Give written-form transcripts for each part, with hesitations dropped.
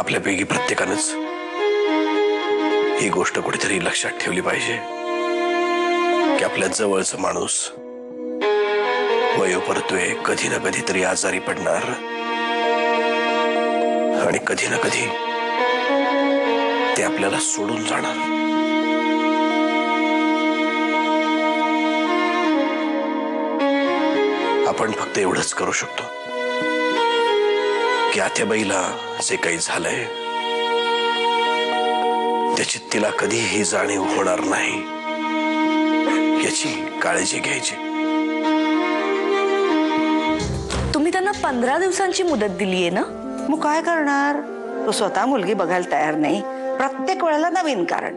आपल्यापैकी प्रत्येकानंच ही गोष्ट कुठेतरी लक्षात ठेवली पाहिजे की आपल्या जवळचा माणूस वयोपरतोय, कधी ना कधी तरी आजारी पडणार आणि कधी ना कधी ते आपल्याला सोडून जाणार। आपण फक्त एवढंच करू शकतो की आत्याबाईला जे काही झालंय त्याची तिला कधीही जाणीव होणार नाही याची काळजी घ्यायची। तुम्ही त्यांना 15 दिवसांची मुदत दिलीये ना? मग काय करणार? तो स्वतः मुलगी बघायला तयार नाही, प्रत्येक वेळेला नवीन कारण।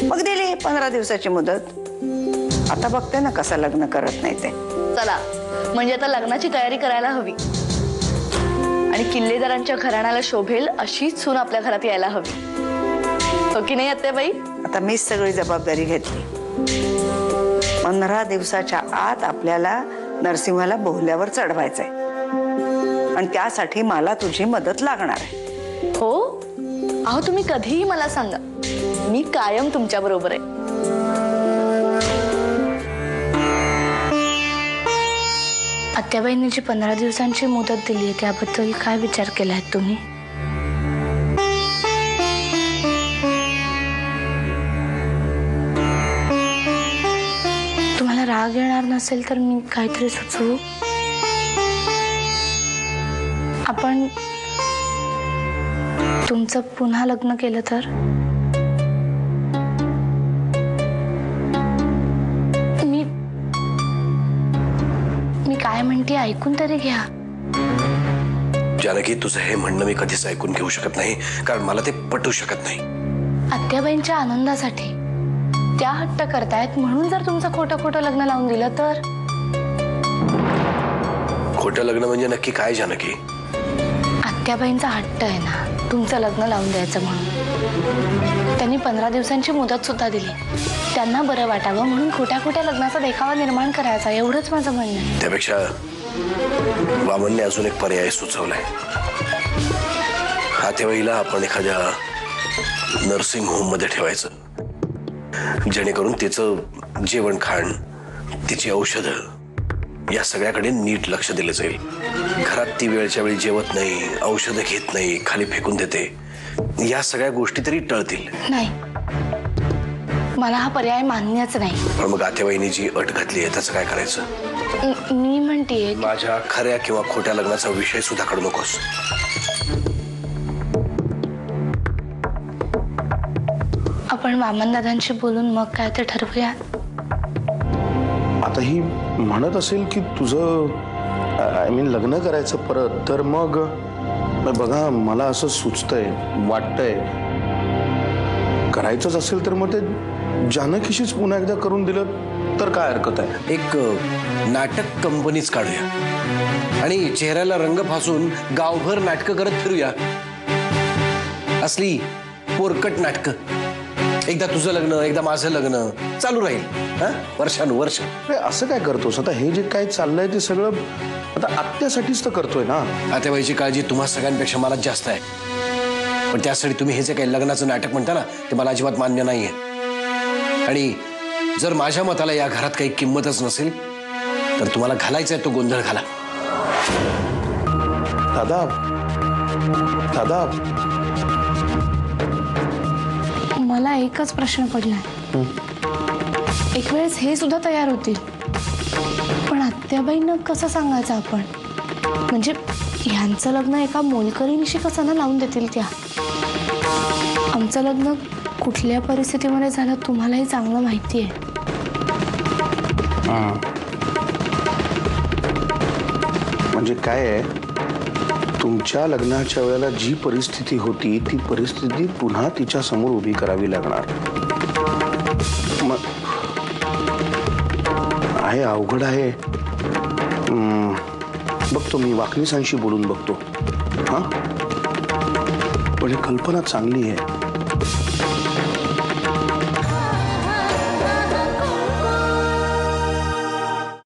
मग दिली 15 दिवसाची मुदत। आता बघते ना कसं लग्न करत नाही ते। चला, म्हणजे आता लग्नाची तयारी करायला हवी आणि किल्लेदारांच्या घराण्याला शोभेल अशीच सून आपल्या घरात यायला हवी, हो की नाही आत्याबाई? आता मीच सगळी जबाबदारी घेतली। 15 दिवसाच्या आत आपल्याला नरसिंहाला बोहल्यावर चढवायचंय आणि त्यासाठी मला तुझी मदत लागणार आहे। हो, अहो तुम्ही कधीही मला सांगा, मी कायम तुमच्या बरोबर आहे। आत्याबाईंनी जी 15 दिवसांची मुदत दिली आहे त्याबद्दल काय विचार केलाय तुम्ही? तुम्हाला राग येणार नसेल तर मी काहीतरी सुचवू? आपण तुमचं पुन्हा लग्न केलं तर? मी काय म्हणते ऐकून तरी घ्या। जानकी, तुझं हे म्हणणं मी कधीच ऐकून घेऊ शकत नाही, कारण मला ते पटू शकत नाही। आत्याबाईंच्या आनंदासाठी त्या हट्ट करतायत म्हणून जर तुमचं खोटं खोटं लग्न लावून दिलं तर? खोटं लग्न म्हणजे नक्की काय जानकी? आत्याबाईंचा हट्ट आहे ना तुमचं लग्न लावून द्यायचं म्हणून। त्यांनी 15 दिवसांची मुदत सुद्धा दिली, त्यांना बरं वाटावं म्हणून खोट्या खोट्या लग्नाचा देखावा निर्माण करायचा, एवढंच माझं म्हणणं आहे। त्यापेक्षा वामनने अजून एक पर्याय सुचवलाय। आत्याबाईला आपण एखाद्या नर्सिंग होम मध्ये ठेवायचं, जेणेकरून तिचं जेवण खाण, तिची औषधं या सगळ्याकडे नीट लक्ष दिलं जाईल। घरात ती वेळच्या वेळी जेवत नाही, औषधं घेत नाही, खाली फेकून देते, या सगळ्या गोष्टी तरी टळतील। नाही, मला हा पर्याय मान्यच नाही। पण मग आत्याबाईंनी जी अट घातली आहे त्याचं काय करायचं? मी म्हणतेय माझ्या खऱ्या किंवा खोट्या लग्नाचा विषय सुद्धा काढू नकोस। आपण वामनदादांशी बोलून मग काय ते ठरवूया। आता ही म्हणत असेल की तुझं आय मीन लग्न करायचं परत, तर मग बघा मला असं सुचतंय, वाटतंय करायचंच असेल तर मग ते जानकीशीच पुन्हा एकदा करून दिलं तर काय हरकत आहे? एक नाटक कंपनीच काढूया आणि चेहऱ्याला रंग फासून गावभर नाटकं करत फिरूया। असली पोरकट नाटकं, एकदा तुझं लग्न एकदा माझं लग्न चालू राहील वर्षानुवर्ष। असं काय करतोस? आता हे जे काय चाललंय ते सगळं आता आत्यासाठीच तर करतोय ना। आत्याबाईची काळजी तुम्हा सगळ्यांपेक्षा मला जास्त आहे, पण त्यासाठी तुम्ही हे जे काही लग्नाचं नाटक म्हणता ना ते मला अजिबात मान्य नाहीये। आणि जर माझ्या मताला या घरात काही किंमतच नसेल तर तुम्हाला घालायचा तो गोंधळ घाला। दादा दादा, मला एकच प्रश्न पडलाय, एक वेळेस हे सुद्धा तयार होतील पण आत्याबाईंना कसं सांगायचं आपण? म्हणजे ह्यांचं लग्न एका मोलकरीनिशी कसं ना लावून देतील त्या? आमचं लग्न कुठल्या परिस्थितीमध्ये झालं तुम्हालाही चांगलं माहिती आहे। म्हणजे काय आहे, तुमच्या लग्नाच्या वेळेला जी परिस्थिती होती ती परिस्थिती पुन्हा तिच्या समोर उभी करावी लागणार। मग आहे, अवघड आहे। बघतो मी वाकणीसांशी बोलून बघतो। हा, पण ही कल्पना चांगली आहे।